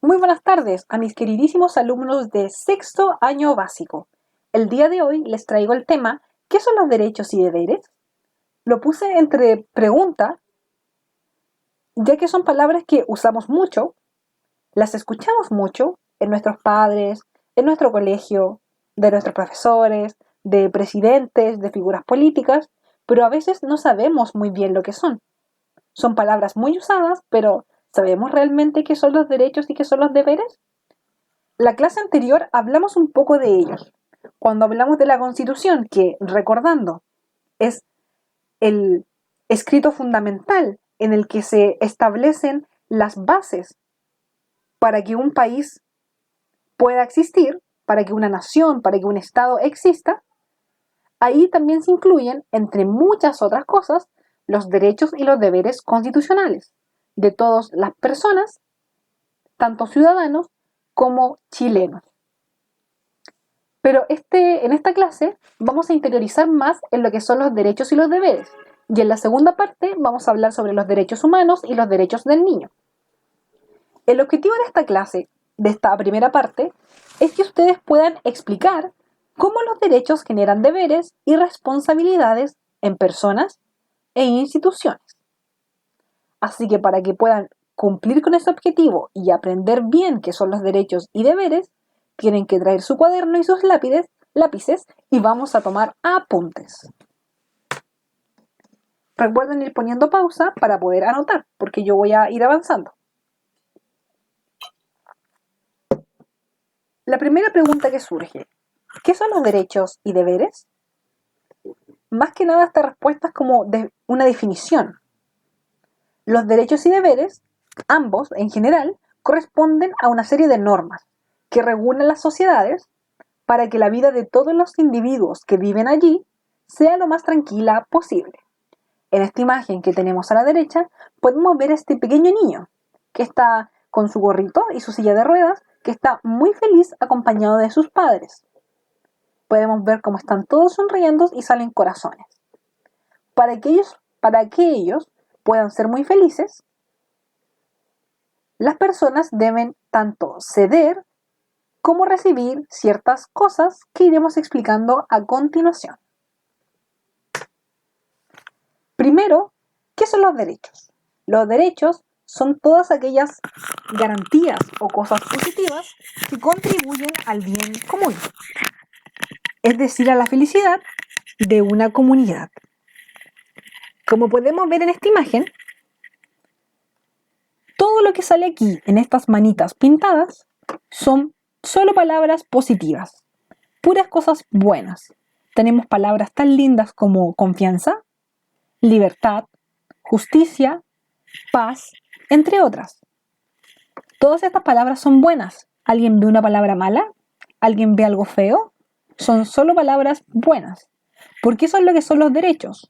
Muy buenas tardes a mis queridísimos alumnos de sexto año básico. El día de hoy les traigo el tema ¿qué son los derechos y deberes? Lo puse entre pregunta, ya que son palabras que usamos mucho, las escuchamos mucho en nuestros padres, en nuestro colegio, de nuestros profesores, de presidentes, de figuras políticas, pero a veces no sabemos muy bien lo que son. Son palabras muy usadas, pero ¿sabemos realmente qué son los derechos y qué son los deberes? La clase anterior hablamos un poco de ellos, cuando hablamos de la Constitución, que, recordando, es el escrito fundamental en el que se establecen las bases para que un país pueda existir, para que una nación, para que un Estado exista. Ahí también se incluyen, entre muchas otras cosas, los derechos y los deberes constitucionales de todas las personas, tanto ciudadanos como chilenos. Pero en esta clase vamos a interiorizar más en lo que son los derechos y los deberes. Y en la segunda parte vamos a hablar sobre los derechos humanos y los derechos del niño. El objetivo de esta clase, de esta primera parte, es que ustedes puedan explicar cómo los derechos generan deberes y responsabilidades en personas e instituciones. Así que para que puedan cumplir con ese objetivo y aprender bien qué son los derechos y deberes, tienen que traer su cuaderno y sus lápices y vamos a tomar apuntes. Recuerden ir poniendo pausa para poder anotar, porque yo voy a ir avanzando. La primera pregunta que surge, ¿qué son los derechos y deberes? Más que nada esta respuesta es como una definición. Los derechos y deberes, ambos en general, corresponden a una serie de normas que regulan las sociedades para que la vida de todos los individuos que viven allí sea lo más tranquila posible. En esta imagen que tenemos a la derecha, podemos ver a este pequeño niño que está con su gorrito y su silla de ruedas, que está muy feliz acompañado de sus padres. Podemos ver cómo están todos sonriendo y salen corazones. Para que ellos puedan ser muy felices, las personas deben tanto ceder como recibir ciertas cosas que iremos explicando a continuación. Primero, ¿qué son los derechos? Los derechos son todas aquellas garantías o cosas positivas que contribuyen al bien común, es decir, a la felicidad de una comunidad. Como podemos ver en esta imagen, todo lo que sale aquí en estas manitas pintadas son solo palabras positivas, puras cosas buenas. Tenemos palabras tan lindas como confianza, libertad, justicia, paz, entre otras. Todas estas palabras son buenas. ¿Alguien ve una palabra mala? ¿Alguien ve algo feo? Son solo palabras buenas. Porque eso es lo que son los derechos.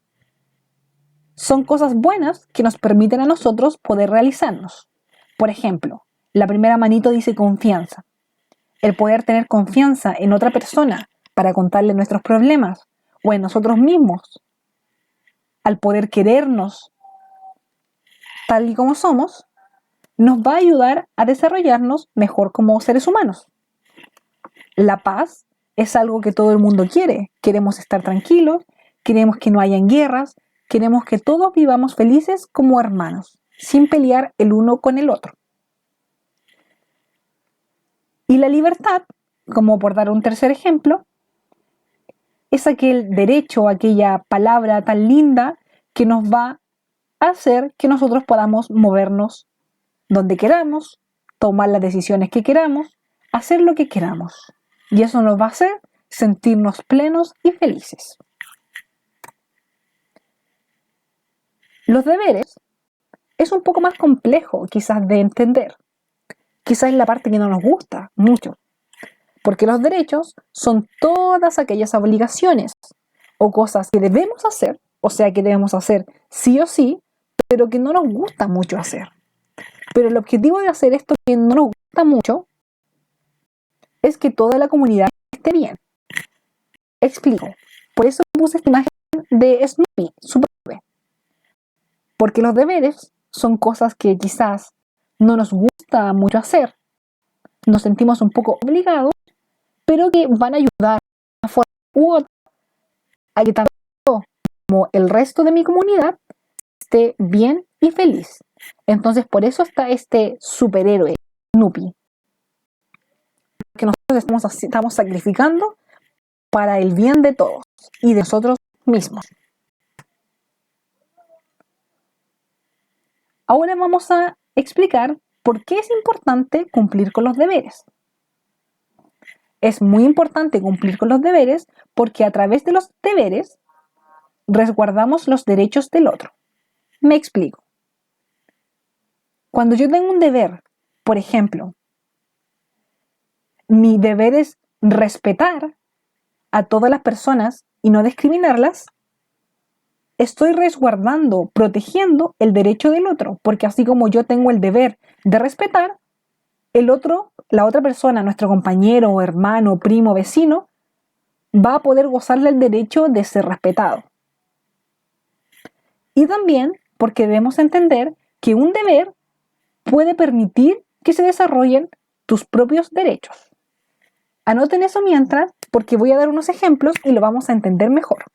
Son cosas buenas que nos permiten a nosotros poder realizarnos. Por ejemplo, la primera manito dice confianza. El poder tener confianza en otra persona para contarle nuestros problemas o en nosotros mismos. Al poder querernos tal y como somos, nos va a ayudar a desarrollarnos mejor como seres humanos. La paz es algo que todo el mundo quiere. Queremos estar tranquilos, queremos que no hayan guerras, queremos que todos vivamos felices como hermanos, sin pelear el uno con el otro. Y la libertad, como por dar un tercer ejemplo, es aquel derecho, aquella palabra tan linda que nos va a hacer que nosotros podamos movernos donde queramos, tomar las decisiones que queramos, hacer lo que queramos. Y eso nos va a hacer sentirnos plenos y felices. Los deberes es un poco más complejo quizás de entender. Quizás es la parte que no nos gusta mucho. Porque los derechos son todas aquellas obligaciones o cosas que debemos hacer, o sea que debemos hacer sí o sí, pero que no nos gusta mucho hacer. Pero el objetivo de hacer esto que no nos gusta mucho es que toda la comunidad esté bien. Explico. Por eso puse esta imagen de Snoopy, su bebé. Porque los deberes son cosas que quizás no nos gusta mucho hacer, nos sentimos un poco obligados, pero que van a ayudar de una forma u otra a que tanto yo como el resto de mi comunidad esté bien y feliz. Entonces, por eso está este superhéroe, Snoopy, que nosotros estamos sacrificando para el bien de todos y de nosotros mismos. Ahora vamos a explicar por qué es importante cumplir con los deberes. Es muy importante cumplir con los deberes porque a través de los deberes resguardamos los derechos del otro. Me explico. Cuando yo tengo un deber, por ejemplo, mi deber es respetar a todas las personas y no discriminarlas, estoy resguardando, protegiendo el derecho del otro, porque así como yo tengo el deber de respetar, el otro, la otra persona, nuestro compañero, hermano, primo, vecino, va a poder gozar del derecho de ser respetado. Y también porque debemos entender que un deber puede permitir que se desarrollen tus propios derechos. Anoten eso mientras, porque voy a dar unos ejemplos y lo vamos a entender mejor,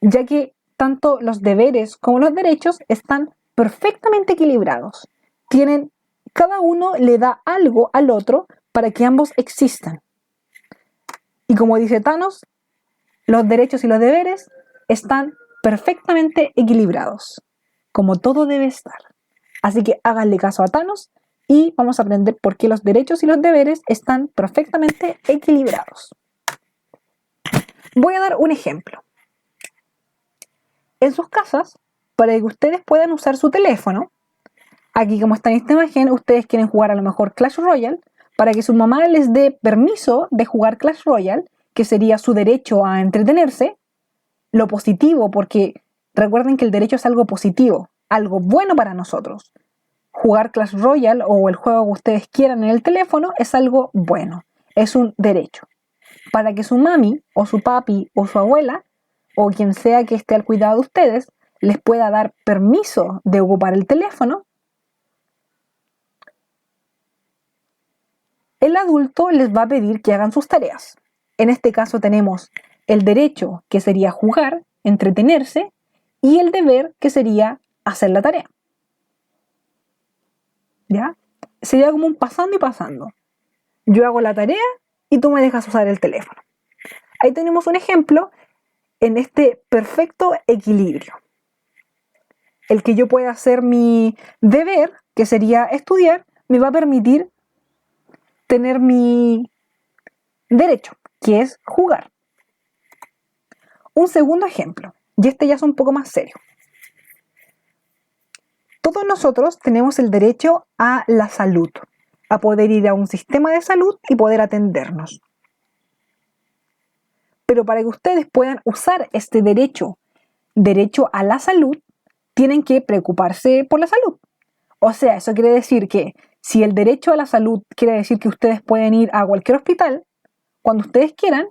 ya que tanto los deberes como los derechos están perfectamente equilibrados. Cada uno le da algo al otro para que ambos existan. Y como dice Thanos, los derechos y los deberes están perfectamente equilibrados, como todo debe estar. Así que háganle caso a Thanos y vamos a aprender por qué los derechos y los deberes están perfectamente equilibrados. Voy a dar un ejemplo. En sus casas, para que ustedes puedan usar su teléfono, aquí como está en esta imagen, ustedes quieren jugar a lo mejor Clash Royale, para que su mamá les dé permiso de jugar Clash Royale, que sería su derecho a entretenerse, lo positivo, porque recuerden que el derecho es algo positivo, algo bueno para nosotros. Jugar Clash Royale o el juego que ustedes quieran en el teléfono es algo bueno, es un derecho. Para que su mami o su papi o su abuela o quien sea que esté al cuidado de ustedes les pueda dar permiso de ocupar el teléfono, el adulto les va a pedir que hagan sus tareas. En este caso tenemos el derecho, que sería jugar, entretenerse, y el deber, que sería hacer la tarea. ¿Ya? Sería como un pasando y pasando. Yo hago la tarea y tú me dejas usar el teléfono. Ahí tenemos un ejemplo en este perfecto equilibrio. El que yo pueda hacer mi deber, que sería estudiar, me va a permitir tener mi derecho, que es jugar. Un segundo ejemplo, y este ya es un poco más serio. Todos nosotros tenemos el derecho a la salud, a poder ir a un sistema de salud y poder atendernos. Pero para que ustedes puedan usar este derecho a la salud, tienen que preocuparse por la salud. O sea, eso quiere decir que si el derecho a la salud quiere decir que ustedes pueden ir a cualquier hospital, cuando ustedes quieran,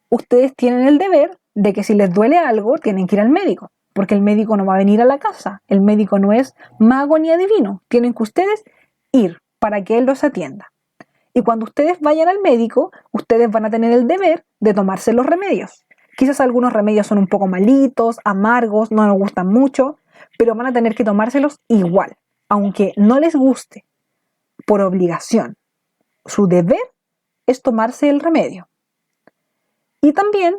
ustedes tienen el deber de que si les duele algo, tienen que ir al médico, porque el médico no va a venir a la casa, el médico no es mago ni adivino, tienen que ustedes ir para que él los atienda. Y cuando ustedes vayan al médico, ustedes van a tener el deber de tomarse los remedios. Quizás algunos remedios son un poco malitos, amargos, no nos gustan mucho, pero van a tener que tomárselos igual, aunque no les guste, por obligación. Su deber es tomarse el remedio. Y también,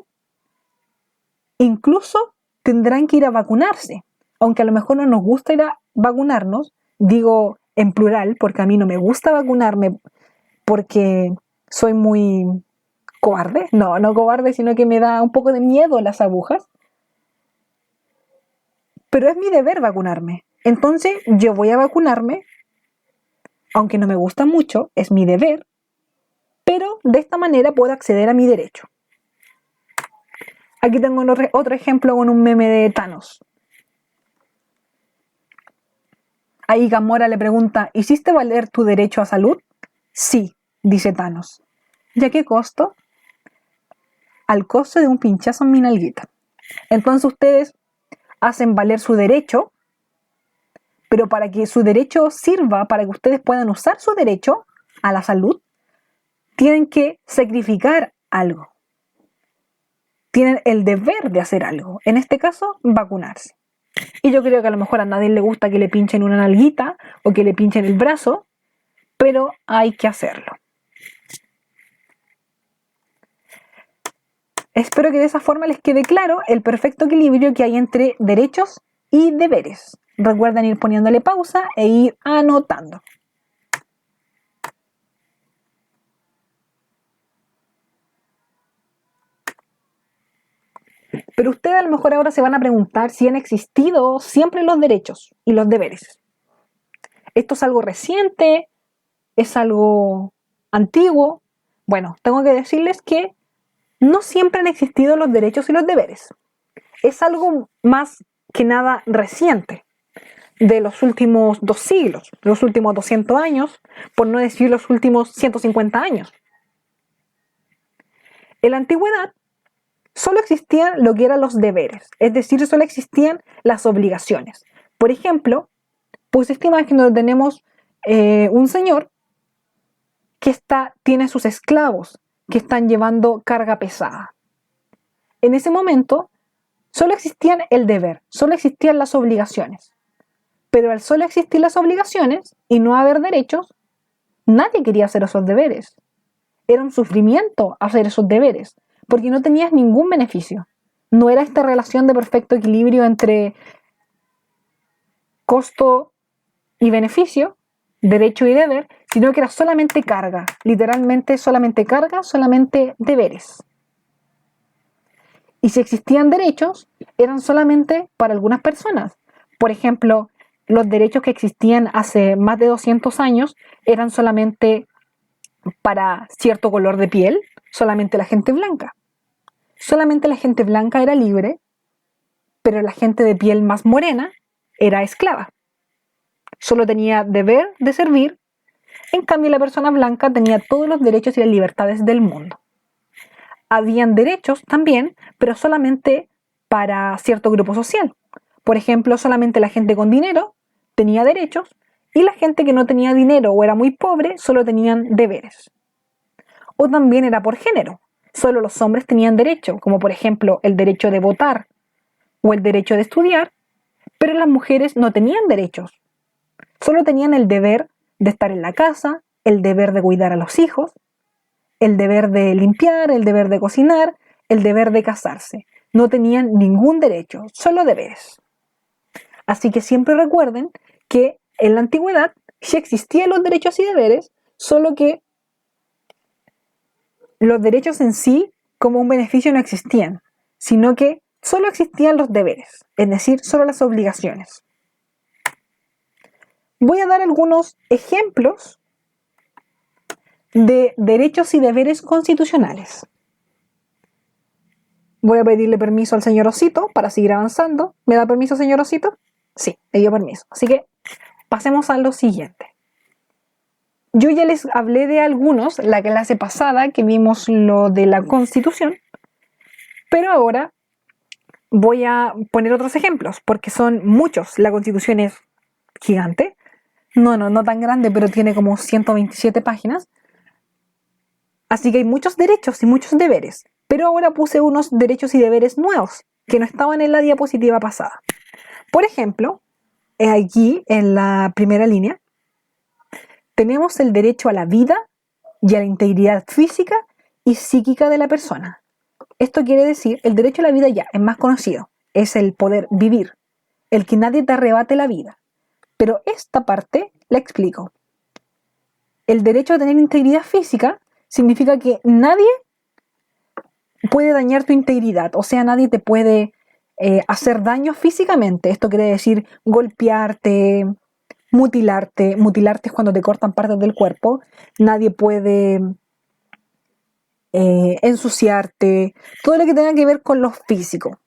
incluso tendrán que ir a vacunarse, aunque a lo mejor no nos gusta ir a vacunarnos, digo en plural, porque a mí no me gusta vacunarme porque soy muy cobarde, no cobarde, sino que me da un poco de miedo las agujas, pero es mi deber vacunarme, entonces yo voy a vacunarme, aunque no me gusta mucho, es mi deber, pero de esta manera puedo acceder a mi derecho. Aquí tengo otro ejemplo con un meme de Thanos. Ahí Gamora le pregunta, ¿hiciste valer tu derecho a salud? Sí, dice Thanos. ¿Y a qué costo? Al costo de un pinchazo en mi nalguita. Entonces ustedes hacen valer su derecho, pero para que su derecho sirva, para que ustedes puedan usar su derecho, a la salud, tienen que sacrificar algo. Tienen el deber de hacer algo. En este caso, vacunarse. Y yo creo que a lo mejor a nadie le gusta que le pinchen una nalguita o que le pinchen el brazo, pero hay que hacerlo. Espero que de esa forma les quede claro el perfecto equilibrio que hay entre derechos y deberes. Recuerden ir poniéndole pausa e ir anotando. Pero ustedes a lo mejor ahora se van a preguntar si han existido siempre los derechos y los deberes. ¿Esto es algo reciente? ¿Es algo antiguo? Bueno, tengo que decirles que no siempre han existido los derechos y los deberes. Es algo más que nada reciente, de los últimos 2 siglos, de los últimos 200 años, por no decir los últimos 150 años. En la antigüedad solo existían lo que eran los deberes, es decir, solo existían las obligaciones. Por ejemplo, pues esta imagen donde tenemos un señor que tiene sus esclavos que están llevando carga pesada. En ese momento solo existían el deber, solo existían las obligaciones. Pero al solo existir las obligaciones y no haber derechos, nadie quería hacer esos deberes. Era un sufrimiento hacer esos deberes, porque no tenías ningún beneficio. No era esta relación de perfecto equilibrio entre costo y beneficio, derecho y deber, sino que era solamente carga, literalmente solamente carga, solamente deberes. Y si existían derechos, eran solamente para algunas personas. Por ejemplo, los derechos que existían hace más de 200 años eran solamente para cierto color de piel, solamente la gente blanca. Solamente la gente blanca era libre, pero la gente de piel más morena era esclava. Solo tenía deber de servir, en cambio la persona blanca tenía todos los derechos y las libertades del mundo. Habían derechos también, pero solamente para cierto grupo social. Por ejemplo, solamente la gente con dinero tenía derechos y la gente que no tenía dinero o era muy pobre solo tenían deberes. O también era por género. Solo los hombres tenían derecho, como por ejemplo el derecho de votar o el derecho de estudiar, pero las mujeres no tenían derechos. Solo tenían el deber de estar en la casa, el deber de cuidar a los hijos, el deber de limpiar, el deber de cocinar, el deber de casarse. No tenían ningún derecho, solo deberes. Así que siempre recuerden que en la antigüedad sí existían los derechos y deberes, solo que los derechos en sí como un beneficio no existían, sino que solo existían los deberes, es decir, solo las obligaciones. Voy a dar algunos ejemplos de derechos y deberes constitucionales. Voy a pedirle permiso al señor Osito para seguir avanzando. ¿Me da permiso, señor Osito? Sí, me dio permiso. Así que pasemos a lo siguiente. Yo ya les hablé de algunos la clase pasada que vimos lo de la Constitución, pero ahora voy a poner otros ejemplos porque son muchos. La Constitución es gigante. No tan grande, pero tiene como 127 páginas. Así que hay muchos derechos y muchos deberes. Pero ahora puse unos derechos y deberes nuevos que no estaban en la diapositiva pasada. Por ejemplo, aquí en la primera línea tenemos el derecho a la vida y a la integridad física y psíquica de la persona. Esto quiere decir, el derecho a la vida ya es más conocido, es el poder vivir, el que nadie te arrebate la vida. Pero esta parte la explico. El derecho a tener integridad física significa que nadie puede dañar tu integridad, o sea, nadie te puede hacer daño físicamente. Esto quiere decir golpearte, mutilarte. Mutilarte es cuando te cortan partes del cuerpo. Nadie puede ensuciarte, todo lo que tenga que ver con lo físico.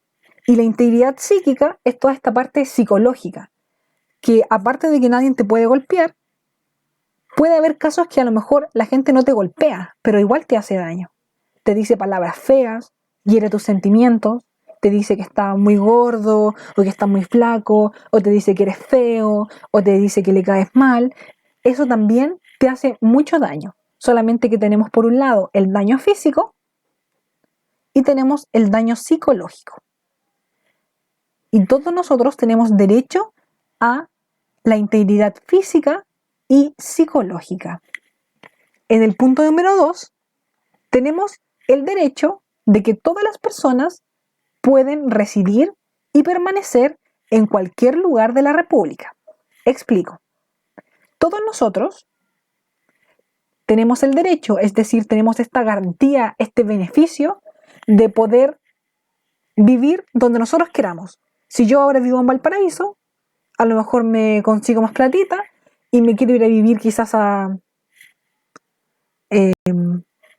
Y la integridad psíquica es toda esta parte psicológica, que aparte de que nadie te puede golpear, puede haber casos que a lo mejor la gente no te golpea, pero igual te hace daño. Te dice palabras feas, hiere tus sentimientos, te dice que estás muy gordo, o que estás muy flaco, o te dice que eres feo, o te dice que le caes mal. eso también te hace mucho daño. Solamente que tenemos por un lado el daño físico y tenemos el daño psicológico. Y todos nosotros tenemos derecho a la integridad física y psicológica. En el punto número 2, tenemos el derecho de que todas las personas pueden residir y permanecer en cualquier lugar de la República. Explico. Todos nosotros tenemos el derecho, es decir, tenemos esta garantía, este beneficio de poder vivir donde nosotros queramos. Si yo ahora vivo en Valparaíso, a lo mejor me consigo más platita y me quiero ir a vivir quizás a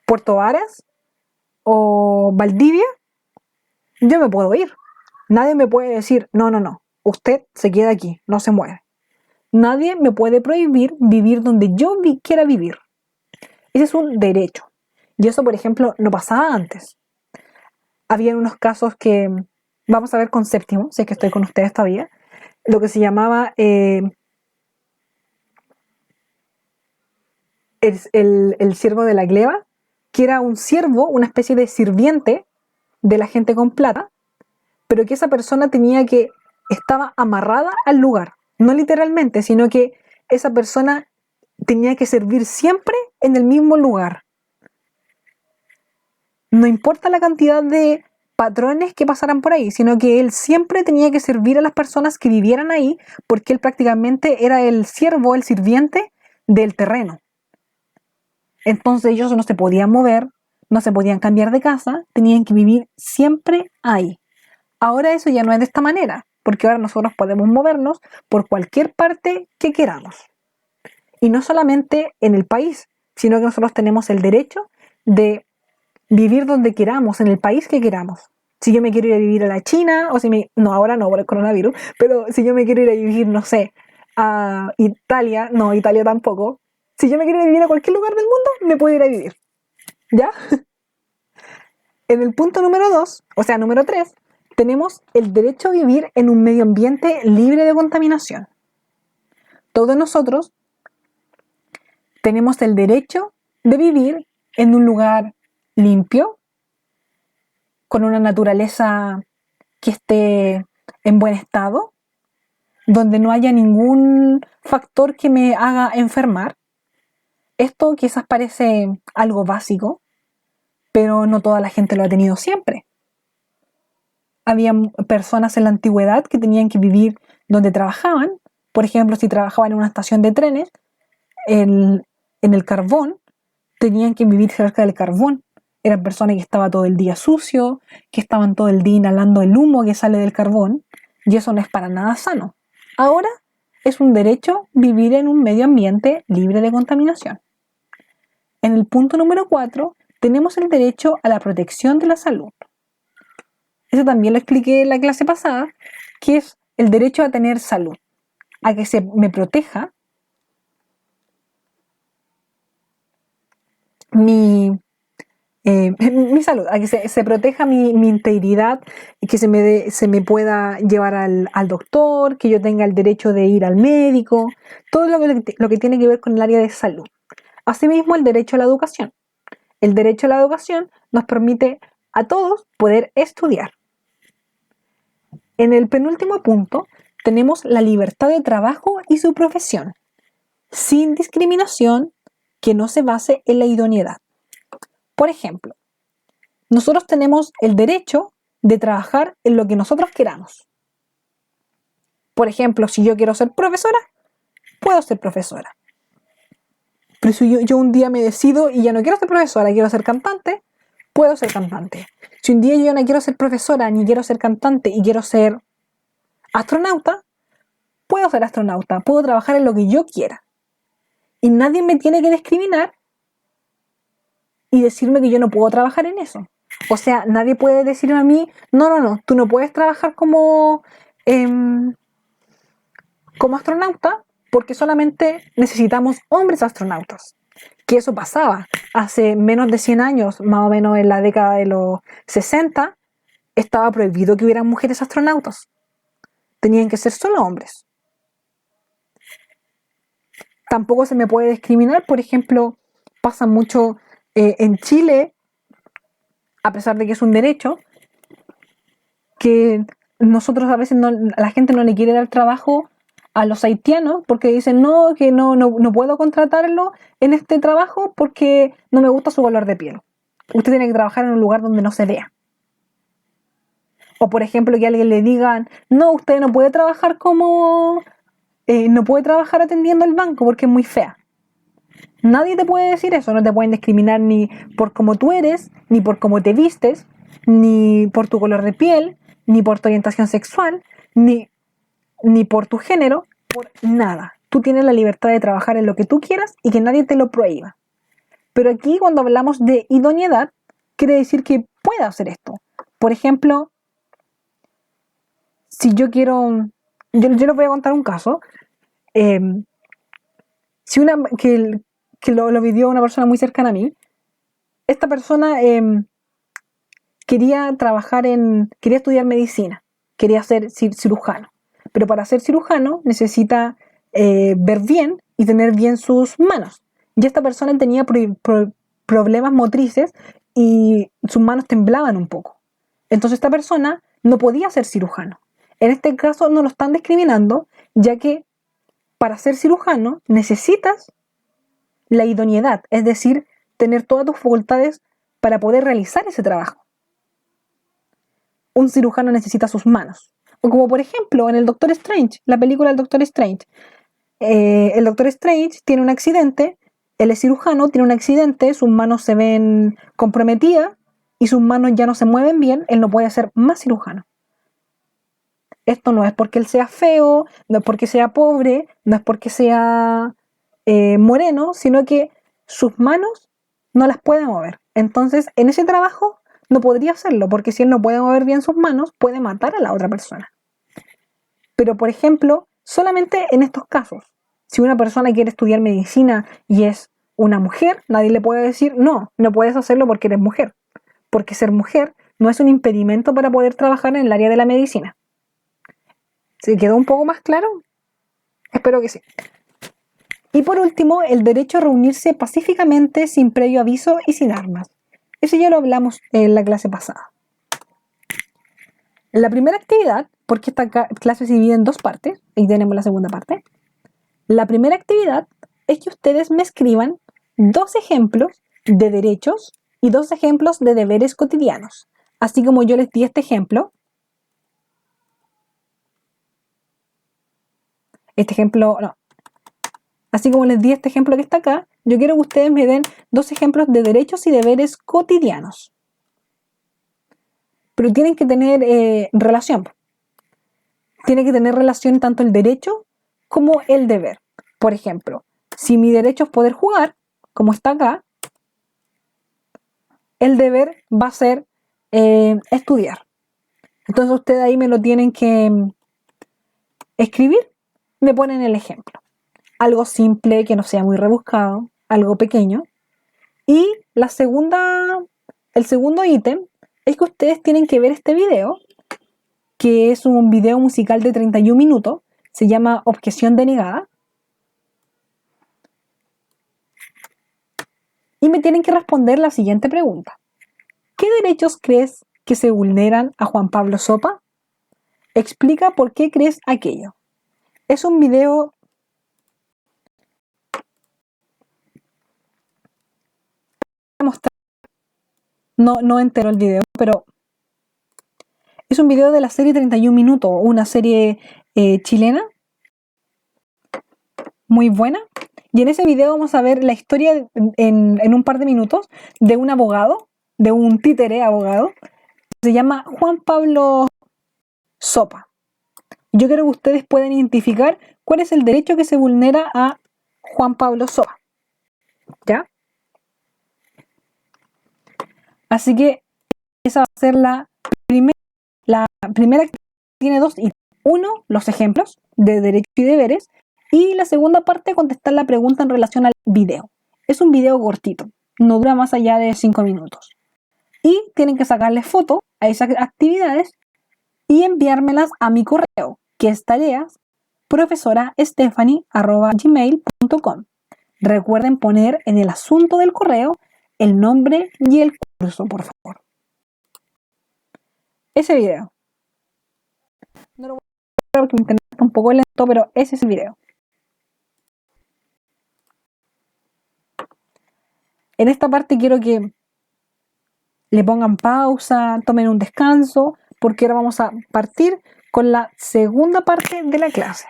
Puerto Varas o Valdivia, yo me puedo ir. Nadie me puede decir, no, usted se queda aquí, no se mueve. Nadie me puede prohibir vivir donde yo quiera vivir. Ese es un derecho. Y eso, por ejemplo, no pasaba antes. Había unos casos que, vamos a ver con Séptimo, si es que estoy con ustedes todavía, lo que se llamaba el siervo de la gleba, que era un siervo, una especie de sirviente de la gente con plata, pero que esa persona estaba amarrada al lugar, no literalmente, sino que esa persona tenía que servir siempre en el mismo lugar. No importa la cantidad de patrones que pasaran por ahí, sino que él siempre tenía que servir a las personas que vivieran ahí, porque él prácticamente era el siervo, el sirviente del terreno. Entonces ellos no se podían mover, no se podían cambiar de casa, tenían que vivir siempre ahí. Ahora eso ya no es de esta manera, porque ahora nosotros podemos movernos por cualquier parte que queramos. Y no solamente en el país, sino que nosotros tenemos el derecho de vivir donde queramos, en el país que queramos. Si yo me quiero ir a vivir a la China, o si no, ahora no por el coronavirus, pero si yo me quiero ir a vivir, no sé, a Italia, no, Italia tampoco. Si yo me quiero ir a vivir a cualquier lugar del mundo, me puedo ir a vivir. ¿Ya? En el punto número 2, o sea, número 3, tenemos el derecho a vivir en un medio ambiente libre de contaminación. Todos nosotros tenemos el derecho de vivir en un lugar limpio, con una naturaleza que esté en buen estado, donde no haya ningún factor que me haga enfermar. Esto quizás parece algo básico, pero no toda la gente lo ha tenido siempre. Había personas en la antigüedad que tenían que vivir donde trabajaban. Por ejemplo, si trabajaban en una estación de trenes, en el carbón, tenían que vivir cerca del carbón. Eran personas que estaban todo el día sucio, que estaban todo el día inhalando el humo que sale del carbón, y eso no es para nada sano. Ahora es un derecho vivir en un medio ambiente libre de contaminación. En el punto número 4, tenemos el derecho a la protección de la salud. Eso también lo expliqué en la clase pasada, que es el derecho a tener salud, a que se me proteja mi salud, a que se proteja mi integridad y que se me pueda llevar al doctor, que yo tenga el derecho de ir al médico, todo lo que tiene que ver con el área de salud. Asimismo, el derecho a la educación. El derecho a la educación nos permite a todos poder estudiar. En el penúltimo punto tenemos la libertad de trabajo y su profesión, sin discriminación que no se base en la idoneidad. Por ejemplo, nosotros tenemos el derecho de trabajar en lo que nosotros queramos. Por ejemplo, si yo quiero ser profesora, puedo ser profesora. Pero si yo un día me decido y ya no quiero ser profesora, quiero ser cantante, puedo ser cantante. Si un día yo ya no quiero ser profesora, ni quiero ser cantante y quiero ser astronauta, puedo ser astronauta, puedo trabajar en lo que yo quiera. Y nadie me tiene que discriminar y decirme que yo no puedo trabajar en eso. O sea, nadie puede decirme a mí, no, tú no puedes trabajar como astronauta porque solamente necesitamos hombres astronautas. Que eso pasaba hace menos de 100 años, más o menos en la década de los 60, estaba prohibido que hubieran mujeres astronautas. Tenían que ser solo hombres. Tampoco se me puede discriminar. Por ejemplo, pasa mucho en Chile, a pesar de que es un derecho, que nosotros a veces la gente no le quiere dar trabajo a los haitianos porque dicen no, que no puedo contratarlo en este trabajo porque no me gusta su color de piel. Usted tiene que trabajar en un lugar donde no se vea. O por ejemplo que a alguien le digan, no, usted no puede trabajar no puede trabajar atendiendo el banco porque es muy fea. Nadie te puede decir eso, no te pueden discriminar ni por cómo tú eres, ni por cómo te vistes, ni por tu color de piel, ni por tu orientación sexual, ni por tu género, por nada. Tú tienes la libertad de trabajar en lo que tú quieras y que nadie te lo prohíba. Pero aquí cuando hablamos de idoneidad, quiere decir que pueda hacer esto. Por ejemplo, si yo quiero, yo les voy a contar un caso. Si que lo vivió una persona muy cercana a mí, esta persona quería estudiar medicina, quería ser cirujano, pero para ser cirujano necesita ver bien y tener bien sus manos. Y esta persona tenía problemas motrices y sus manos temblaban un poco. Entonces esta persona no podía ser cirujano. En este caso no lo están discriminando, ya que para ser cirujano necesitas la idoneidad, es decir, tener todas tus facultades para poder realizar ese trabajo. Un cirujano necesita sus manos. O como por ejemplo en el Doctor Strange, la película del Doctor Strange. El Doctor Strange tiene un accidente, él es cirujano, tiene un accidente, sus manos se ven comprometidas y sus manos ya no se mueven bien, él no puede ser más cirujano. Esto no es porque él sea feo, no es porque sea pobre, no es porque sea moreno, sino que sus manos no las puede mover. Entonces, en ese trabajo no podría hacerlo, porque si él no puede mover bien sus manos, puede matar a la otra persona. Pero, por ejemplo, solamente en estos casos, si una persona quiere estudiar medicina y es una mujer, nadie le puede decir, no puedes hacerlo porque eres mujer. Porque ser mujer no es un impedimento para poder trabajar en el área de la medicina. ¿Se quedó un poco más claro? Espero que sí. Y por último, el derecho a reunirse pacíficamente sin previo aviso y sin armas. Eso ya lo hablamos en la clase pasada. La primera actividad, porque esta clase se divide en dos partes, y tenemos la segunda parte. La primera actividad es que ustedes me escriban 2 ejemplos de derechos y 2 ejemplos de deberes cotidianos. Así como yo les di este ejemplo. Así como les di este ejemplo que está acá, yo quiero que ustedes me den 2 ejemplos de derechos y deberes cotidianos. Pero tienen que tener relación. Tiene que tener relación tanto el derecho como el deber. Por ejemplo, si mi derecho es poder jugar, como está acá, el deber va a ser estudiar. Entonces ustedes ahí me lo tienen que escribir, me ponen el ejemplo. Algo simple, que no sea muy rebuscado, algo pequeño. Y el segundo ítem es que ustedes tienen que ver este video, que es un video musical de 31 minutos, se llama Objeción denegada. Y me tienen que responder la siguiente pregunta. ¿Qué derechos crees que se vulneran a Juan Pablo Sopa? Explica por qué crees aquello. Es un video no entero el video, pero es un video de la serie 31 minutos, una serie chilena muy buena. Y en ese video vamos a ver la historia en un par de minutos de un abogado, de un títere abogado, que se llama Juan Pablo Sopa. Yo quiero que ustedes puedan identificar cuál es el derecho que se vulnera a Juan Pablo Sopa. ¿Ya? Así que esa va a ser la primera que tiene 2 ítems. Uno, los ejemplos de derechos y deberes. Y la segunda parte, contestar la pregunta en relación al video. Es un video cortito, no dura más allá de 5 minutos. Y tienen que sacarle foto a esas actividades y enviármelas a mi correo, que es tareas profesorastefany@gmail.com. gmail.com. Recuerden poner en el asunto del correo el nombre y el curso, por favor. Ese video. No lo voy a ver porque mi internet está un poco lento, pero ese es el video. En esta parte quiero que le pongan pausa, tomen un descanso, porque ahora vamos a partir con la segunda parte de la clase.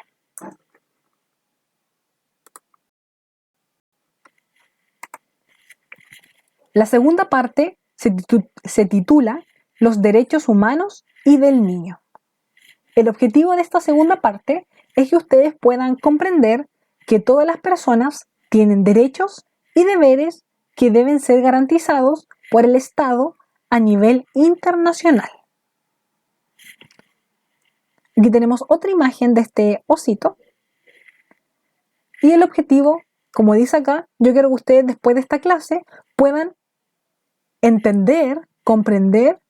La segunda parte se titula Los derechos humanos y del niño. El objetivo de esta segunda parte es que ustedes puedan comprender que todas las personas tienen derechos y deberes que deben ser garantizados por el Estado a nivel internacional. Aquí tenemos otra imagen de este osito. Y el objetivo, como dice acá, yo quiero que ustedes después de esta clase puedan entender, comprender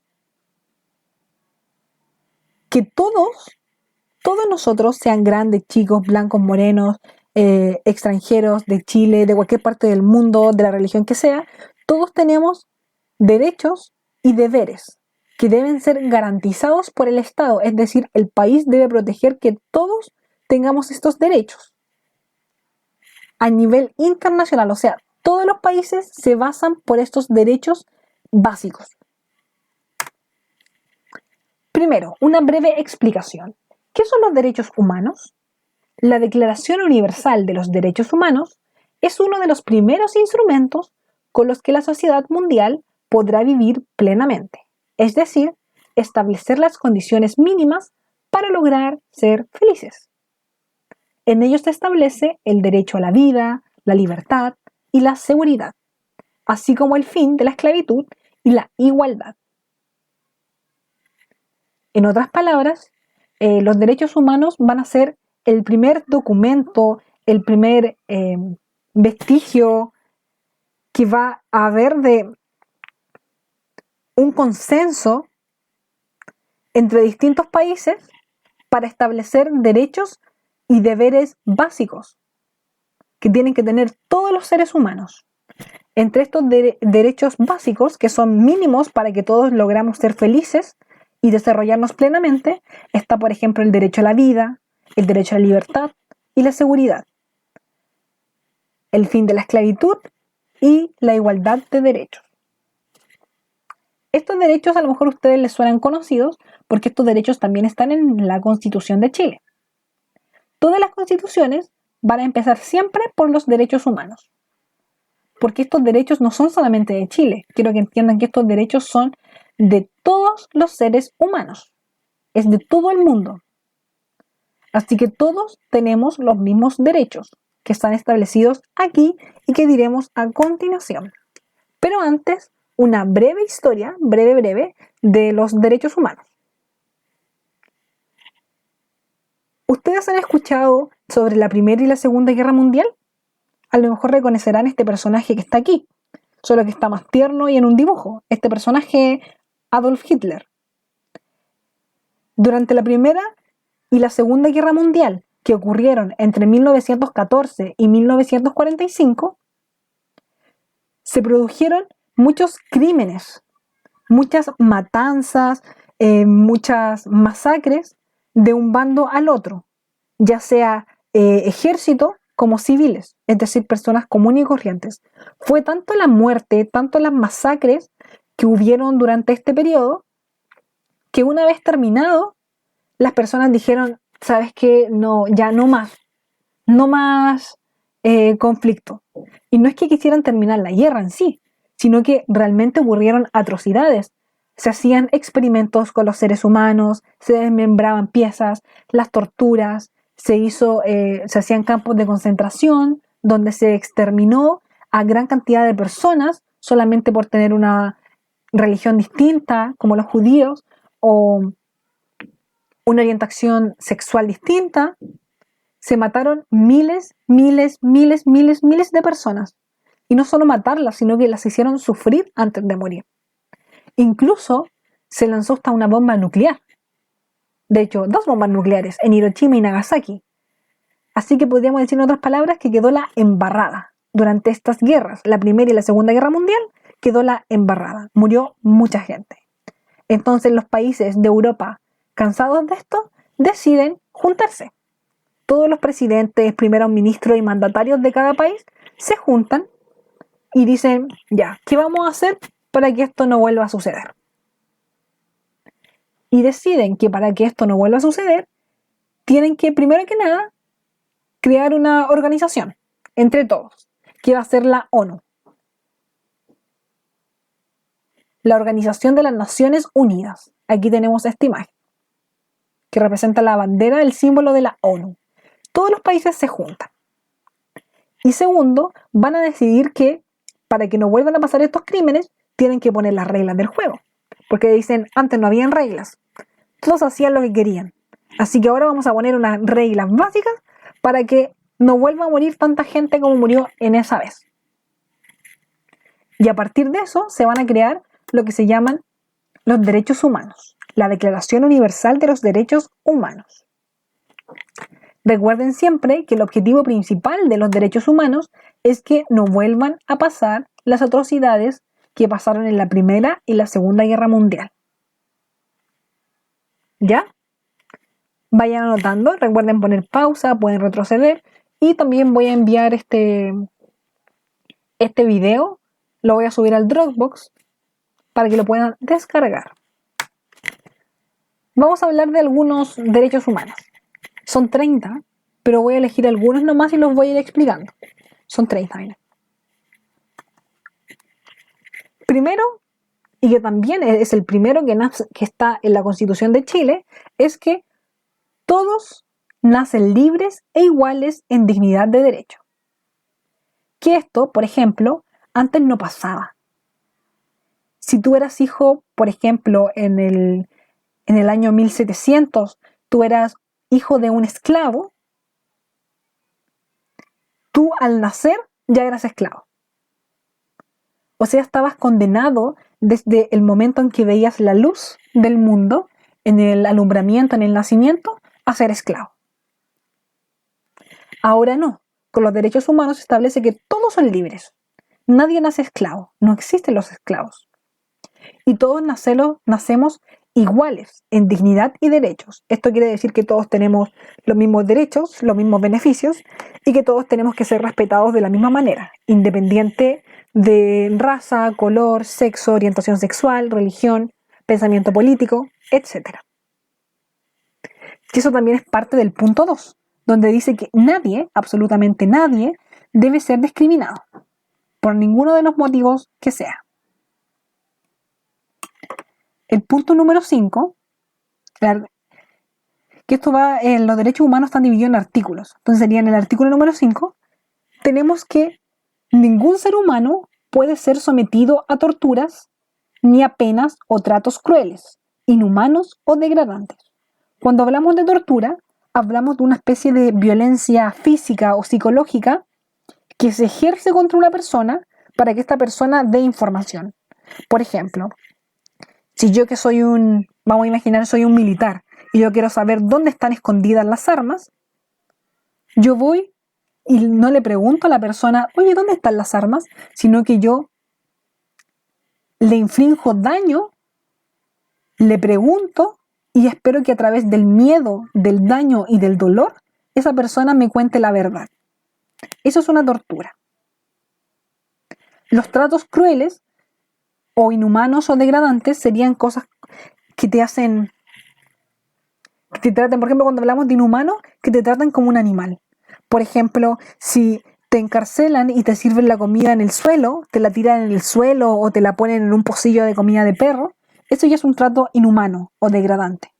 que todos nosotros, sean grandes, chicos, blancos, morenos, extranjeros, de Chile, de cualquier parte del mundo, de la religión que sea, todos tenemos derechos y deberes que deben ser garantizados por el Estado. Es decir, el país debe proteger que todos tengamos estos derechos a nivel internacional. O sea, todos los países se basan por estos derechos básicos. Primero, una breve explicación. ¿Qué son los derechos humanos? La Declaración Universal de los Derechos Humanos es uno de los primeros instrumentos con los que la sociedad mundial podrá vivir plenamente, es decir, establecer las condiciones mínimas para lograr ser felices. En ellos se establece el derecho a la vida, la libertad y la seguridad, así como el fin de la esclavitud y la igualdad. En otras palabras, los derechos humanos van a ser el primer documento, el primer vestigio que va a haber de un consenso entre distintos países para establecer derechos y deberes básicos que tienen que tener todos los seres humanos. Entre estos derechos básicos, que son mínimos para que todos logramos ser felices y desarrollarnos plenamente, está, por ejemplo, el derecho a la vida, el derecho a la libertad y la seguridad, el fin de la esclavitud y la igualdad de derechos. Estos derechos a lo mejor a ustedes les suenan conocidos porque estos derechos también están en la Constitución de Chile. Todas las constituciones van a empezar siempre por los derechos humanos, porque estos derechos no son solamente de Chile. Quiero que entiendan que estos derechos son de todos los seres humanos, es de todo el mundo. Así que todos tenemos los mismos derechos que están establecidos aquí y que diremos a continuación. Pero antes, una breve historia, breve, de los derechos humanos. ¿Ustedes han escuchado sobre la Primera y la Segunda Guerra Mundial? A lo mejor reconocerán este personaje que está aquí, solo que está más tierno y en un dibujo. Este personaje, Adolf Hitler. Durante la Primera y la Segunda Guerra Mundial, que ocurrieron entre 1914 y 1945, se produjeron muchos crímenes, muchas matanzas, muchas masacres de un bando al otro, ya sea ejército como civiles, es decir, personas comunes y corrientes. Fue tanto la muerte, tanto las masacres que hubieron durante este periodo, que una vez terminado, las personas dijeron, ¿sabes qué? No, ya no más conflicto. Y no es que quisieran terminar la guerra en sí, sino que realmente ocurrieron atrocidades. Se hacían experimentos con los seres humanos, se desmembraban piezas, las torturas, se hacían campos de concentración donde se exterminó a gran cantidad de personas solamente por tener una religión distinta, como los judíos, o una orientación sexual distinta. Se mataron miles de personas. Y no solo matarlas, sino que las hicieron sufrir antes de morir. Incluso se lanzó hasta una bomba nuclear. De hecho, 2 bombas nucleares en Hiroshima y Nagasaki. Así que podríamos decir en otras palabras que quedó la embarrada. Durante estas guerras, la Primera y la Segunda Guerra Mundial, quedó la embarrada. Murió mucha gente. Entonces los países de Europa, cansados de esto, deciden juntarse. Todos los presidentes, primeros ministros y mandatarios de cada país se juntan y dicen, ya, ¿qué vamos a hacer para que esto no vuelva a suceder? Y deciden que para que esto no vuelva a suceder, tienen que, primero que nada, crear una organización entre todos, que va a ser la ONU. La Organización de las Naciones Unidas. Aquí tenemos esta imagen, que representa la bandera, el símbolo de la ONU. Todos los países se juntan. Y segundo, van a decidir que para que no vuelvan a pasar estos crímenes, tienen que poner las reglas del juego. Porque dicen, antes no habían reglas. Todos hacían lo que querían. Así que ahora vamos a poner unas reglas básicas para que no vuelva a morir tanta gente como murió en esa vez. Y a partir de eso se van a crear lo que se llaman los derechos humanos. La Declaración Universal de los Derechos Humanos. Recuerden siempre que el objetivo principal de los derechos humanos es que no vuelvan a pasar las atrocidades que pasaron en la Primera y la Segunda Guerra Mundial. ¿Ya? Vayan anotando, recuerden poner pausa, pueden retroceder y también voy a enviar este video, lo voy a subir al Dropbox para que lo puedan descargar. Vamos a hablar de algunos derechos humanos. Son 30, pero voy a elegir algunos nomás y los voy a ir explicando. Son 30, miren. Primero, y que también es el primero que está en la Constitución de Chile, es que todos nacen libres e iguales en dignidad de derecho. Que esto, por ejemplo, antes no pasaba. Si tú eras hijo, por ejemplo, en el año 1700, tú eras hijo de un esclavo, tú al nacer ya eras esclavo. O sea, estabas condenado desde el momento en que veías la luz del mundo, en el alumbramiento, en el nacimiento, a ser esclavo. Ahora no. Con los derechos humanos se establece que todos son libres. Nadie nace esclavo. No existen los esclavos. Y todos nacemos iguales en dignidad y derechos. Esto quiere decir que todos tenemos los mismos derechos, los mismos beneficios y que todos tenemos que ser respetados de la misma manera, independiente de raza, color, sexo, orientación sexual, religión, pensamiento político, etc. Y eso también es parte del punto 2, donde dice que nadie, absolutamente nadie, debe ser discriminado por ninguno de los motivos que sea. El punto número 5, que esto va, los derechos humanos están divididos en artículos. Entonces sería en el artículo número 5, tenemos que ningún ser humano puede ser sometido a torturas, ni a penas o tratos crueles, inhumanos o degradantes. Cuando hablamos de tortura, hablamos de una especie de violencia física o psicológica que se ejerce contra una persona para que esta persona dé información. Por ejemplo, si yo que soy vamos a imaginar, soy un militar y yo quiero saber dónde están escondidas las armas, yo voy y no le pregunto a la persona, oye, ¿dónde están las armas? Sino que yo le inflijo daño, le pregunto y espero que a través del miedo, del daño y del dolor, esa persona me cuente la verdad. Eso es una tortura. Los tratos crueles o inhumanos o degradantes serían cosas que te hacen, que te traten, por ejemplo, cuando hablamos de inhumano, que te tratan como un animal. Por ejemplo, si te encarcelan y te sirven la comida en el suelo, te la tiran en el suelo o te la ponen en un pocillo de comida de perro, eso ya es un trato inhumano o degradante.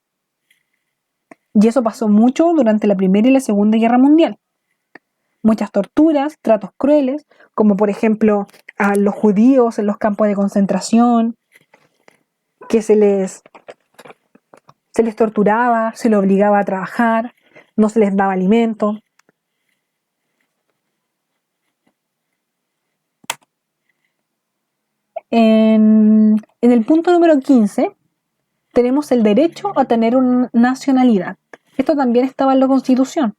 Y eso pasó mucho durante la Primera y la Segunda Guerra Mundial. Muchas torturas, tratos crueles, como por ejemplo a los judíos en los campos de concentración, que se les torturaba, se les obligaba a trabajar, no se les daba alimento. En el punto número 15 tenemos el derecho a tener una nacionalidad. Esto también estaba en la Constitución.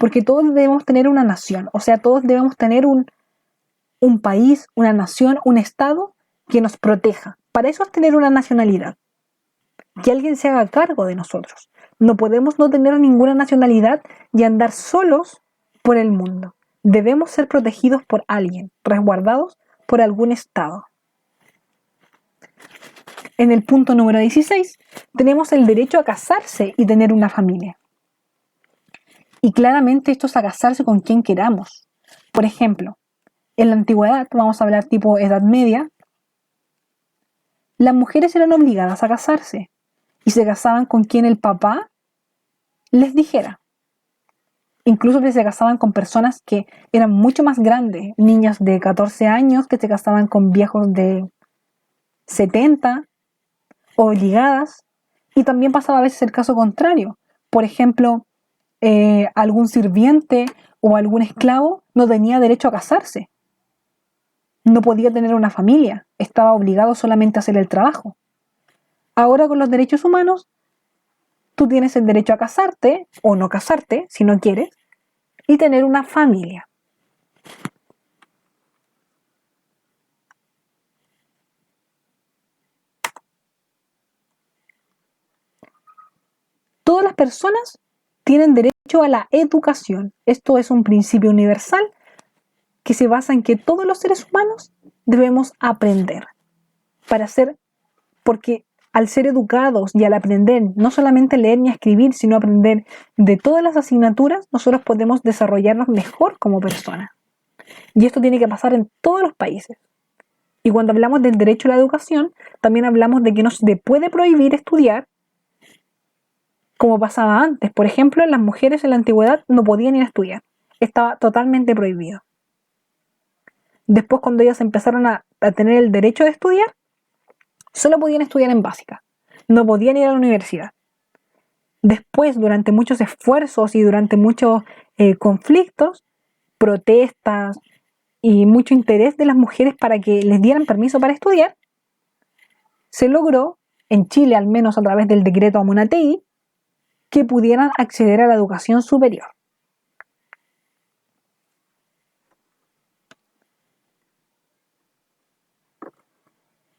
porque todos debemos tener una nación, o sea, todos debemos tener un país, una nación, un estado que nos proteja. Para eso es tener una nacionalidad, que alguien se haga cargo de nosotros. No podemos no tener ninguna nacionalidad y andar solos por el mundo. Debemos ser protegidos por alguien, resguardados por algún estado. En el punto número 16, tenemos el derecho a casarse y tener una familia. Y claramente esto es a casarse con quien queramos. Por ejemplo, en la antigüedad, vamos a hablar tipo Edad Media, las mujeres eran obligadas a casarse y se casaban con quien el papá les dijera. Incluso que se casaban con personas que eran mucho más grandes, niñas de 14 años que se casaban con viejos de 70, obligadas, y también pasaba a veces el caso contrario. Por ejemplo, algún sirviente o algún esclavo no tenía derecho a casarse, no podía tener una familia, estaba obligado solamente a hacer el trabajo. Ahora con los derechos humanos, tú tienes el derecho a casarte o no casarte, si no quieres, y tener una familia. Todas las personas tienen derecho a la educación. Esto es un principio universal que se basa en que todos los seres humanos debemos aprender porque al ser educados y al aprender no solamente leer ni escribir, sino aprender de todas las asignaturas, nosotros podemos desarrollarnos mejor como personas. Y esto tiene que pasar en todos los países. Y cuando hablamos del derecho a la educación, también hablamos de que no se puede prohibir estudiar como pasaba antes. Por ejemplo, las mujeres en la antigüedad no podían ir a estudiar. Estaba totalmente prohibido. Después, cuando ellas empezaron a tener el derecho de estudiar, solo podían estudiar en básica. No podían ir a la universidad. Después, durante muchos esfuerzos y durante muchos conflictos, protestas y mucho interés de las mujeres para que les dieran permiso para estudiar, se logró, en Chile al menos a través del decreto Amunátegui, que pudieran acceder a la educación superior.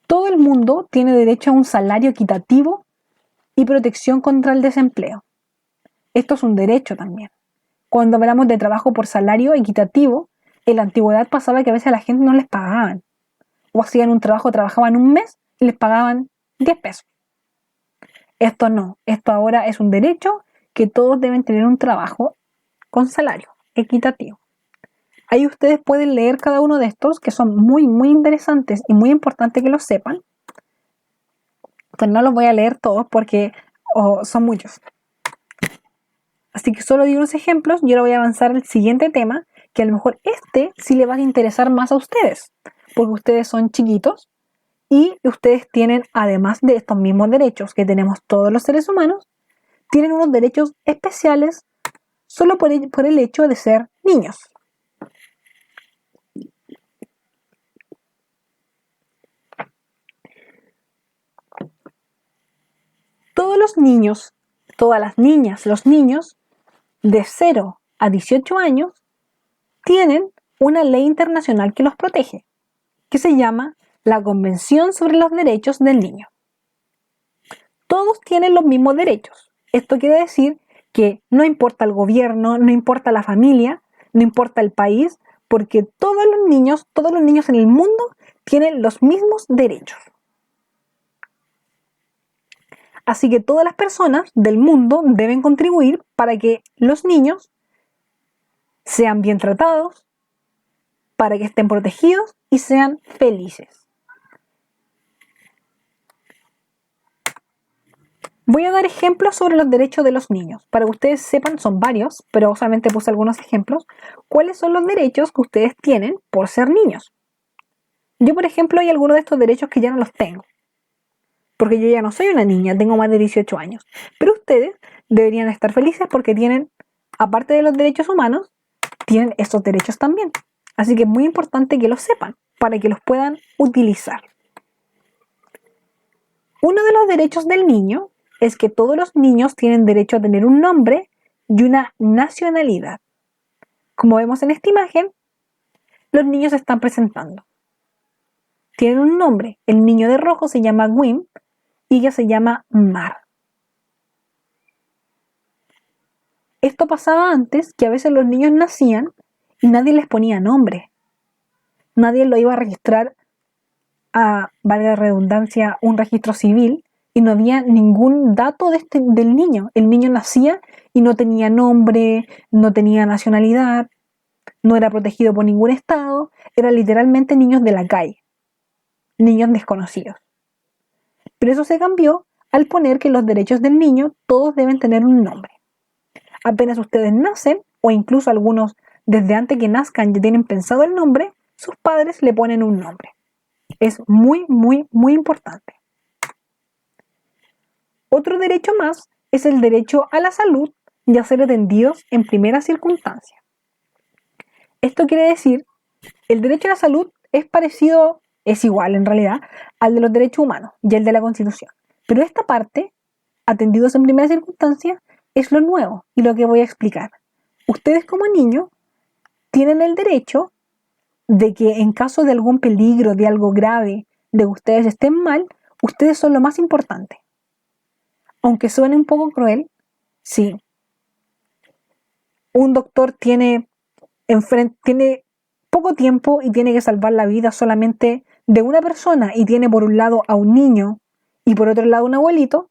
Todo el mundo tiene derecho a un salario equitativo y protección contra el desempleo. Esto es un derecho también. Cuando hablamos de trabajo por salario equitativo, en la antigüedad pasaba que a veces a la gente no les pagaban. O hacían un trabajo, trabajaban un mes y les pagaban 10 pesos. Esto no, esto ahora es un derecho que todos deben tener un trabajo con salario equitativo. Ahí ustedes pueden leer cada uno de estos que son muy, muy interesantes y muy importante que los sepan. Pues no los voy a leer todos porque son muchos. Así que solo di unos ejemplos y ahora voy a avanzar al siguiente tema, que a lo mejor este sí le va a interesar más a ustedes, porque ustedes son chiquitos y ustedes tienen, además de estos mismos derechos que tenemos todos los seres humanos, tienen unos derechos especiales solo por el hecho de ser niños. Todos los niños, todas las niñas, los niños de 0 a 18 años tienen una ley internacional que los protege, que se llama la Convención sobre los Derechos del Niño. Todos tienen los mismos derechos. Esto quiere decir que no importa el gobierno, no importa la familia, no importa el país, porque todos los niños en el mundo tienen los mismos derechos. Así que todas las personas del mundo deben contribuir para que los niños sean bien tratados, para que estén protegidos y sean felices. Voy a dar ejemplos sobre los derechos de los niños. Para que ustedes sepan, son varios, pero solamente puse algunos ejemplos. ¿Cuáles son los derechos que ustedes tienen por ser niños? Yo, por ejemplo, hay algunos de estos derechos que ya no los tengo. Porque yo ya no soy una niña, tengo más de 18 años. Pero ustedes deberían estar felices porque tienen, aparte de los derechos humanos, tienen estos derechos también. Así que es muy importante que los sepan para que los puedan utilizar. Uno de los derechos del niño es que todos los niños tienen derecho a tener un nombre y una nacionalidad. Como vemos en esta imagen, los niños se están presentando. Tienen un nombre. El niño de rojo se llama Wim y ella se llama Mar. Esto pasaba antes, que a veces los niños nacían y nadie les ponía nombre. Nadie lo iba a registrar a, valga la redundancia, un registro civil, y no había ningún dato del niño. El niño nacía y no tenía nombre, no tenía nacionalidad, no era protegido por ningún estado, eran literalmente niños de la calle, niños desconocidos. Pero eso se cambió al poner que los derechos del niño todos deben tener un nombre. Apenas ustedes nacen, o incluso algunos desde antes que nazcan ya tienen pensado el nombre, sus padres le ponen un nombre. Es muy, muy, muy importante. Otro derecho más es el derecho a la salud y a ser atendidos en primera circunstancia. Esto quiere decir, el derecho a la salud es parecido, es igual en realidad, al de los derechos humanos y el de la Constitución. Pero esta parte, atendidos en primera circunstancia, es lo nuevo y lo que voy a explicar. Ustedes como niños tienen el derecho de que en caso de algún peligro, de algo grave, de que ustedes estén mal, ustedes son lo más importante. Aunque suene un poco cruel, sí. Un doctor tiene poco tiempo y tiene que salvar la vida solamente de una persona y tiene por un lado a un niño y por otro lado a un abuelito.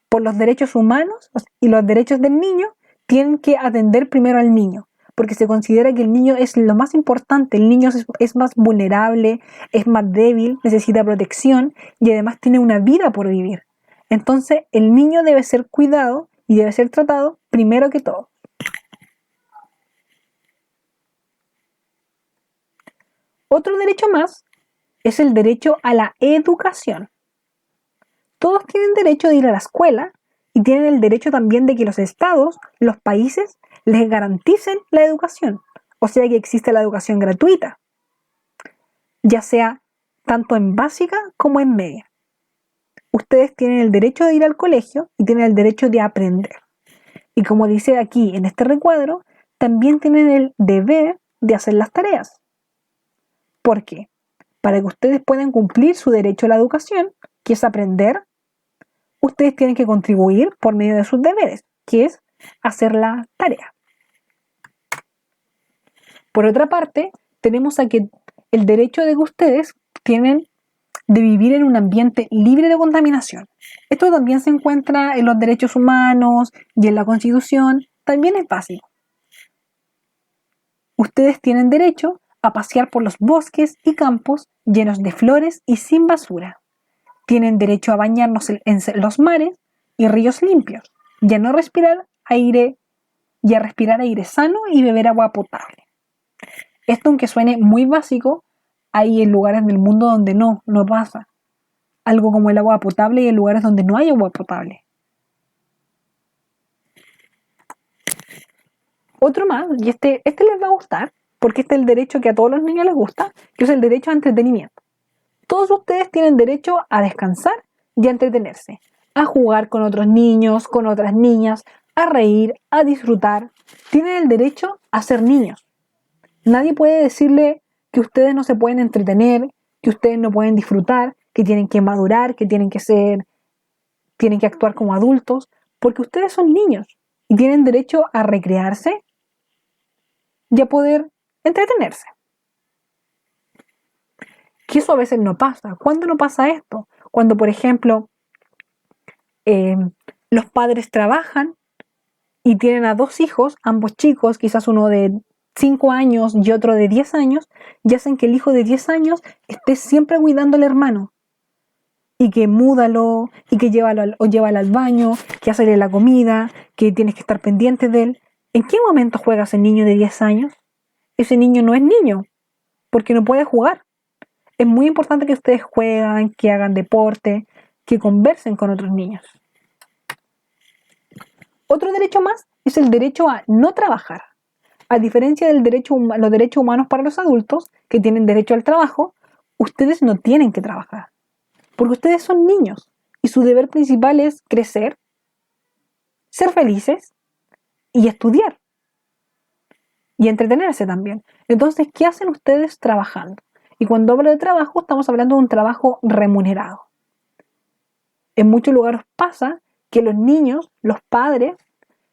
Por los derechos humanos y los derechos del niño, tienen que atender primero al niño, porque se considera que el niño es lo más importante. El niño es más vulnerable, es más débil, necesita protección y además tiene una vida por vivir. Entonces, el niño debe ser cuidado y debe ser tratado primero que todo. Otro derecho más es el derecho a la educación. Todos tienen derecho de ir a la escuela y tienen el derecho también de que los estados, los países, les garanticen la educación. O sea que existe la educación gratuita, ya sea tanto en básica como en media. Ustedes tienen el derecho de ir al colegio y tienen el derecho de aprender. Y como dice aquí en este recuadro, también tienen el deber de hacer las tareas. ¿Por qué? Para que ustedes puedan cumplir su derecho a la educación, que es aprender, ustedes tienen que contribuir por medio de sus deberes, que es hacer la tarea. Por otra parte, tenemos a que el derecho de que ustedes tienen de vivir en un ambiente libre de contaminación. Esto también se encuentra en los derechos humanos y en la Constitución, también es básico. Ustedes tienen derecho a pasear por los bosques y campos llenos de flores y sin basura. Tienen derecho a bañarnos en los mares y ríos limpios, y a no respirar aire, y a respirar aire sano y beber agua potable. Esto, aunque suene muy básico, hay en lugares del mundo donde no pasa. Algo como el agua potable y en lugares donde no hay agua potable. Otro más, y este les va a gustar, porque este es el derecho que a todos los niños les gusta, que es el derecho a entretenimiento. Todos ustedes tienen derecho a descansar y a entretenerse, a jugar con otros niños, con otras niñas, a reír, a disfrutar. Tienen el derecho a ser niños. Nadie puede decirle que ustedes no se pueden entretener, que ustedes no pueden disfrutar, que tienen que madurar, que tienen que actuar como adultos, porque ustedes son niños y tienen derecho a recrearse y a poder entretenerse. Que eso a veces no pasa. ¿Cuándo no pasa esto? Cuando, por ejemplo, los padres trabajan y tienen a dos hijos, ambos chicos, quizás uno de 5 años y otro de 10 años, y hacen que el hijo de 10 años esté siempre cuidando al hermano. Y que múdalo, y que llévalo al baño, que hacerle la comida, que tienes que estar pendiente de él. ¿En qué momento juega ese niño de 10 años? Ese niño no es niño, porque no puede jugar. Es muy importante que ustedes jueguen, que hagan deporte, que conversen con otros niños. Otro derecho más es el derecho a no trabajar. A diferencia del los derechos humanos para los adultos, que tienen derecho al trabajo, ustedes no tienen que trabajar, porque ustedes son niños y su deber principal es crecer, ser felices y estudiar. y entretenerse también. Entonces, ¿qué hacen ustedes trabajando? Y cuando hablo de trabajo, estamos hablando de un trabajo remunerado. En muchos lugares pasa que los niños, los padres,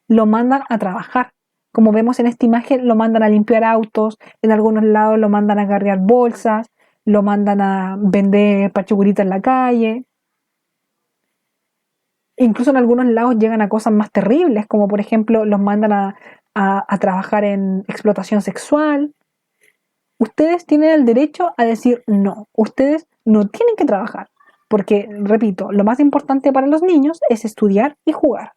lo mandan a trabajar. Como vemos en esta imagen, lo mandan a limpiar autos, en algunos lados lo mandan a cargar bolsas, lo mandan a vender pachuguritas en la calle. Incluso en algunos lados llegan a cosas más terribles, como por ejemplo los mandan a trabajar en explotación sexual. Ustedes tienen el derecho a decir no, ustedes no tienen que trabajar, porque, repito, lo más importante para los niños es estudiar y jugar.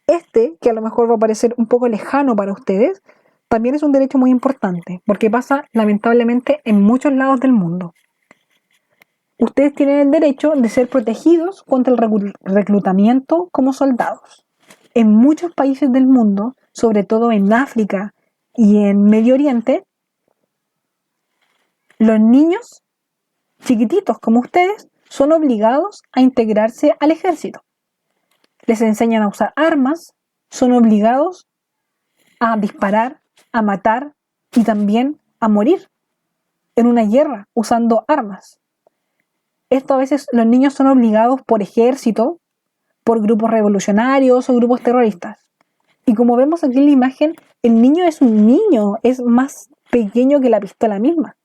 Este, que a lo mejor va a parecer un poco lejano para ustedes, también es un derecho muy importante, porque pasa lamentablemente en muchos lados del mundo. Ustedes tienen el derecho de ser protegidos contra el reclutamiento como soldados. En muchos países del mundo, sobre todo en África y en Medio Oriente, los niños chiquititos como ustedes son obligados a integrarse al ejército. Les enseñan a usar armas, son obligados a disparar, a matar y también a morir en una guerra usando armas. Esto a veces los niños son obligados por ejército, por grupos revolucionarios o grupos terroristas. Y como vemos aquí en la imagen, el niño es un niño, es más pequeño que la pistola misma.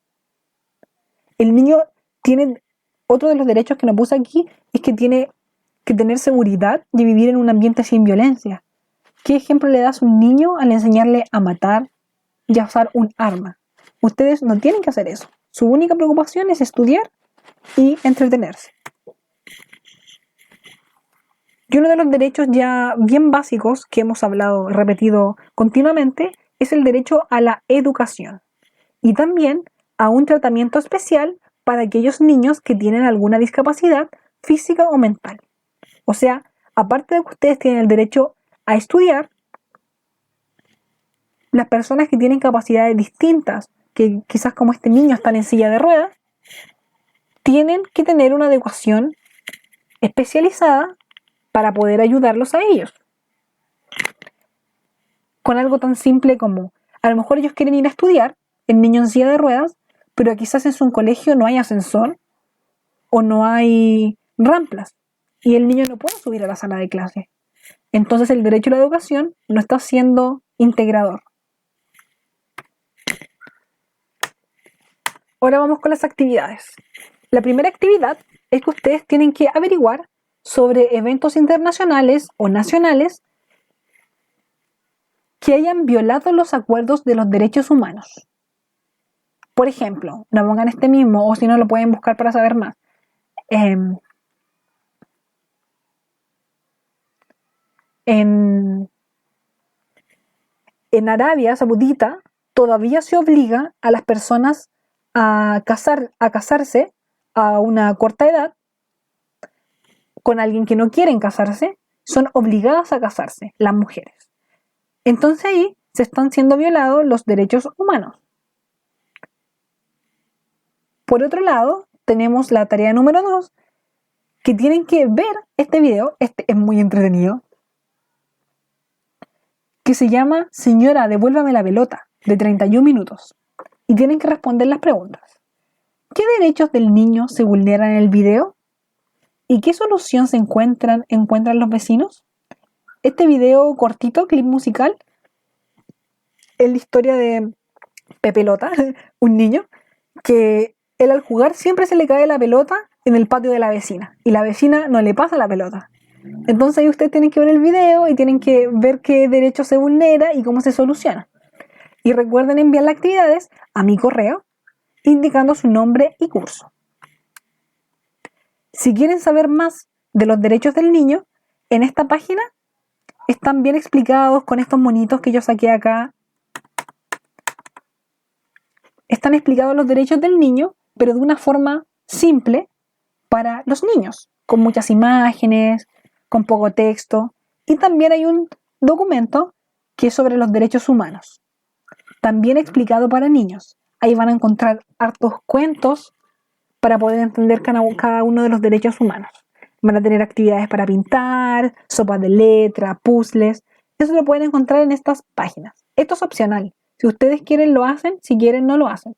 El niño tiene, otro de los derechos que nos puse aquí, es que tiene que tener seguridad y vivir en un ambiente sin violencia. ¿Qué ejemplo le das a un niño al enseñarle a matar y a usar un arma? Ustedes no tienen que hacer eso. Su única preocupación es estudiar y entretenerse. Y uno de los derechos ya bien básicos que hemos hablado, repetido continuamente, es el derecho a la educación y también a un tratamiento especial para aquellos niños que tienen alguna discapacidad física o mental. O sea, aparte de que ustedes tienen el derecho a estudiar, las personas que tienen capacidades distintas, que quizás como este niño están en silla de ruedas, tienen que tener una adecuación especializada para poder ayudarlos a ellos. Con algo tan simple como, a lo mejor ellos quieren ir a estudiar, el niño en silla de ruedas, pero quizás en su colegio no hay ascensor o no hay rampas y el niño no puede subir a la sala de clase. Entonces el derecho a la educación no está siendo integrador. Ahora vamos con las actividades. La primera actividad es que ustedes tienen que averiguar sobre eventos internacionales o nacionales que hayan violado los acuerdos de los derechos humanos. Por ejemplo, no pongan este mismo o si no lo pueden buscar para saber más. En Arabia Saudita todavía se obliga a las personas a casarse a una corta edad con alguien que no quieren casarse, son obligadas a casarse las mujeres. Entonces ahí se están siendo violados los derechos humanos. Por otro lado, tenemos la tarea número 2, que tienen que ver este video, este es muy entretenido, que se llama Señora, devuélvame la pelota, de 31 minutos. Y tienen que responder las preguntas. ¿Qué derechos del niño se vulneran en el video? ¿Y qué solución se encuentran los vecinos? Este video cortito, clip musical, es la historia de Pepelota, un niño, que él al jugar siempre se le cae la pelota en el patio de la vecina y la vecina no le pasa la pelota. Entonces ahí ustedes tienen que ver el video y tienen que ver qué derecho se vulnera y cómo se soluciona. Y recuerden enviar las actividades a mi correo indicando su nombre y curso. Si quieren saber más de los derechos del niño, en esta página están bien explicados con estos monitos que yo saqué acá. Están explicados los derechos del niño, pero de una forma simple para los niños, con muchas imágenes, con poco texto. Y también hay un documento que es sobre los derechos humanos, también explicado para niños. Ahí van a encontrar hartos cuentos para poder entender cada uno de los derechos humanos. Van a tener actividades para pintar, sopas de letra, puzzles, Eso lo pueden encontrar en estas páginas. Esto es opcional. Si ustedes quieren lo hacen, si quieren no lo hacen.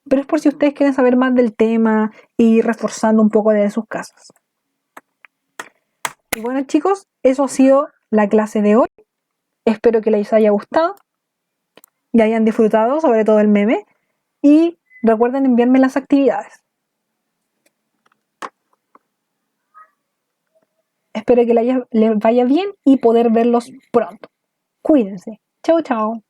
Pero es por si ustedes quieren saber más del tema y ir reforzando un poco de sus casas. Y bueno, chicos, eso ha sido la clase de hoy. Espero que les haya gustado y hayan disfrutado, sobre todo el meme. Y recuerden enviarme las actividades. Espero que les vaya bien y poder verlos pronto. Cuídense. Chao, chao.